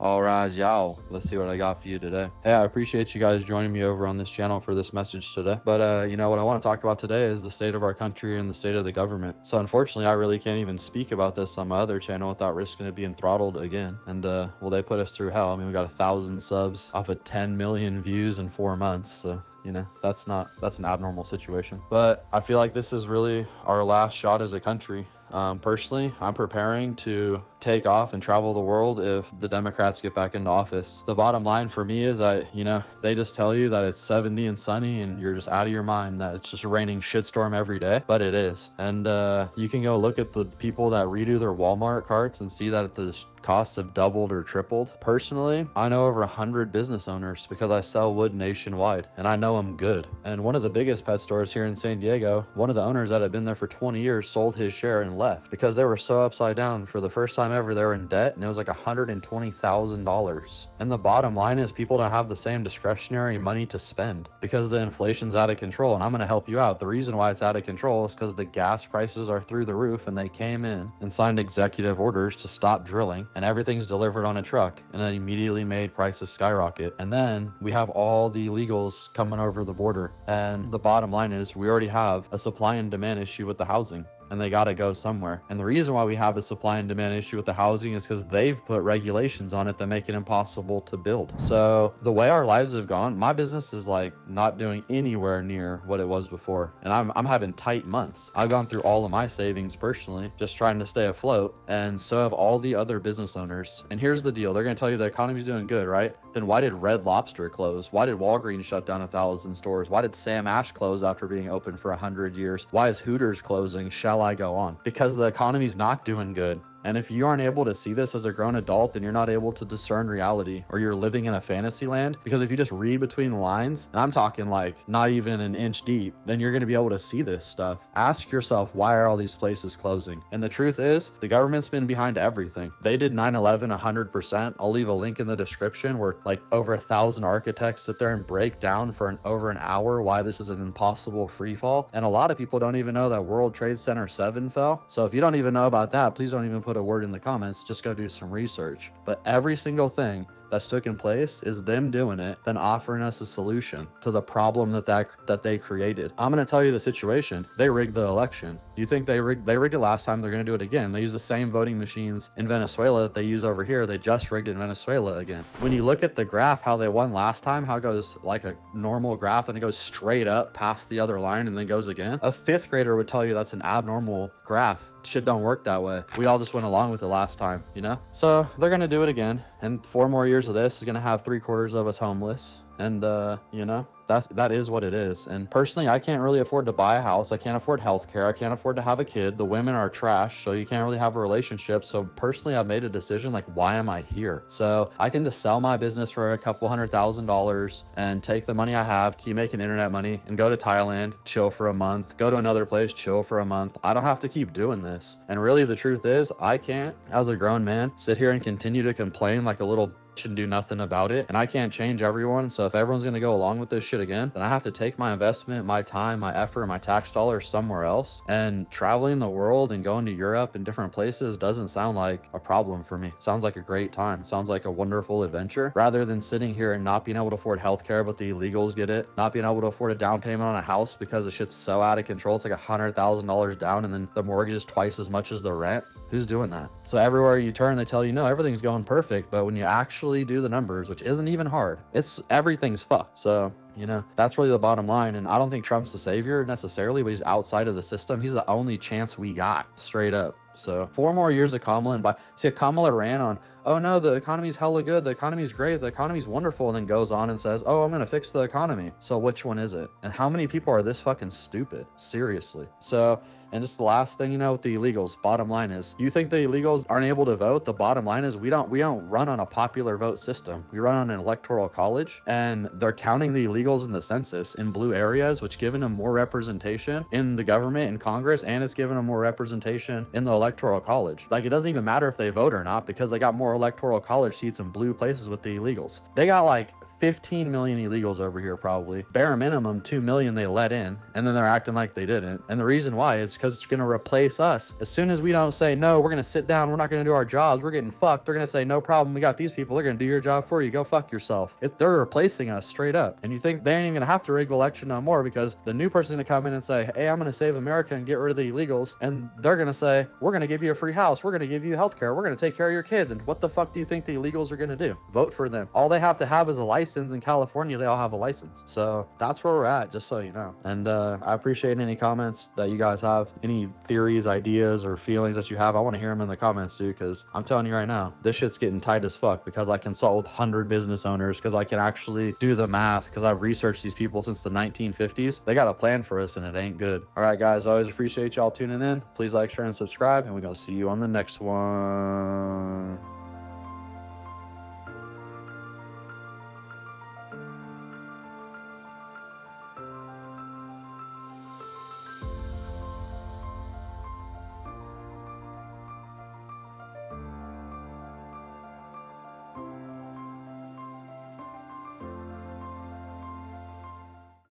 All right, y'all. Let's see what I got for you today. Hey, I appreciate you guys joining me over on this channel for this message today. But what I want to talk about today is the state of our country and the state of the government. So unfortunately, I really can't even speak about this on my other channel without risking it being throttled again. And well, they put us through hell. I mean, we got 1,000 subs off of 10 million views in 4 months. So that's an abnormal situation. But I feel like this is really our last shot as a country. Personally, I'm preparing to take off and travel the world if the Democrats get back into office. The bottom line for me is they just tell you that it's 70 and sunny and you're just out of your mind, that it's just a raining shitstorm every day, but it is. And you can go look at the people that redo their Walmart carts and see that the costs have doubled or tripled. Personally, I know over 100 business owners because I sell wood nationwide and I know them good. And one of the biggest pet stores here in San Diego, one of the owners that had been there for 20 years sold his share and left because they were so upside down. For the first time ever, they were in debt, and it was like $120,000. And the bottom line is people don't have the same discretionary money to spend because the inflation's out of control. And I'm going to help you out. The reason why it's out of control is because the gas prices are through the roof, and they came in and signed executive orders to stop drilling, and everything's delivered on a truck, and that immediately made prices skyrocket. And then we have all the illegals coming over the border, and the bottom line is we already have a supply and demand issue with the housing, and they got to go somewhere. And the reason why we have a supply and demand issue with the housing is because they've put regulations on it that make it impossible to build. So the way our lives have gone, my business is like not doing anywhere near what it was before. And I'm having tight months. I've gone through all of my savings personally, just trying to stay afloat. And so have all the other business owners. And here's the deal. They're going to tell you the economy's doing good, right? Then why did Red Lobster close? Why did Walgreens shut down 1,000 stores? Why did Sam Ash close after being open for 100 years? Why is Hooters closing? Shall I go on? Because the economy's not doing good. And if you aren't able to see this as a grown adult, then you're not able to discern reality, or you're living in a fantasy land. Because if you just read between the lines, and I'm talking like not even an inch deep, then you're going to be able to see this stuff. Ask yourself, why are all these places closing? And the truth is, the government's been behind everything. They did 9/11 100%. I'll leave a link in the description where like over 1,000 architects sit there and break down for over an hour why this is an impossible free fall. And a lot of people don't even know that World Trade Center 7 fell. So if you don't even know about that, please don't even put a word in the comments. Just go do some research. But every single thing that's taken place is them doing it, then offering us a solution to the problem that they created. I'm going to tell you the situation. They rigged the election. You think they rigged it last time? They're going to do it again. They use the same voting machines in Venezuela that they use over here. They just rigged it in Venezuela again. When you look at the graph, how they won last time, how it goes like a normal graph and it goes straight up past the other line and then goes again. A fifth grader would tell you that's an abnormal graph. Shit don't work that way. We all just went along with it last time, So they're going to do it again. And 4 more years of this is going to have 3/4 of us homeless. And, that is what it is. And personally, I can't really afford to buy a house. I can't afford healthcare. I can't afford to have a kid. The women are trash, so you can't really have a relationship. So personally, I've made a decision, like, why am I here? So I can just sell my business for a couple $100,000 and take the money I have, keep making internet money, and go to Thailand, chill for a month, go to another place, chill for a month. I don't have to keep doing this. And really, the truth is, I can't, as a grown man, sit here and continue to complain like a little and do nothing about it. And I can't change everyone. So if everyone's going to go along with this shit again, then I have to take my investment, my time, my effort, my tax dollars somewhere else. And traveling the world and going to Europe and different places doesn't sound like a problem for me. It sounds like a great time. It sounds like a wonderful adventure, rather than sitting here and not being able to afford healthcare, but the illegals get it. Not being able to afford a down payment on a house because the shit's so out of control. It's like $100,000 down, and then the mortgage is twice as much as the rent. Who's doing that? So everywhere you turn, they tell you, no, everything's going perfect. But when you actually do the numbers, which isn't even hard, everything's fucked. So, that's really the bottom line. And I don't think Trump's the savior necessarily, but he's outside of the system. He's the only chance we got, straight up. So 4 more years of Kamala, and Kamala ran on, oh no, the economy's hella good, the economy's great, the economy's wonderful, and then goes on and says, oh, I'm gonna fix the economy. So which one is it? And how many people are this fucking stupid? Seriously. So, and just the last thing, with the illegals, bottom line is, you think the illegals aren't able to vote? The bottom line is, we don't run on a popular vote system. We run on an electoral college, and they're counting the illegals illegals in the census in blue areas, which given them more representation in the government and Congress, and it's given them more representation in the electoral college. Like, it doesn't even matter if they vote or not, because they got more electoral college seats in blue places with the illegals. They got like 15 million illegals over here, probably. Bare minimum 2 million they let in, and then they're acting like they didn't. And the reason why is because it's going to replace us. As soon as we don't say, no, we're going to sit down, we're not going to do our jobs, we're getting fucked, they're going to say, no problem, we got these people, they're going to do your job for you, go fuck yourself. They're replacing us straight up. And you think they ain't even going to have to rig the election no more, because the new person's going to come in and say, hey, I'm going to save America and get rid of the illegals. And they're going to say, we're going to give you a free house, we're going to give you healthcare, we're going to take care of your kids. And what the fuck do you think the illegals are going to do? Vote for them. All they have to have is a license. In California, they all have a license. So that's where we're at, just so you know. And I appreciate any comments that you guys have, any theories, ideas, or feelings that you have. I want to hear them in the comments too, because I'm telling you right now, this shit's getting tight as fuck, because I consult with 100 business owners, because I can actually do the math, because I've researched these people since the 1950s. They got a plan for us, and it ain't good. All right, guys, I always appreciate y'all tuning in. Please like, share, and subscribe, and we're gonna see you on the next one.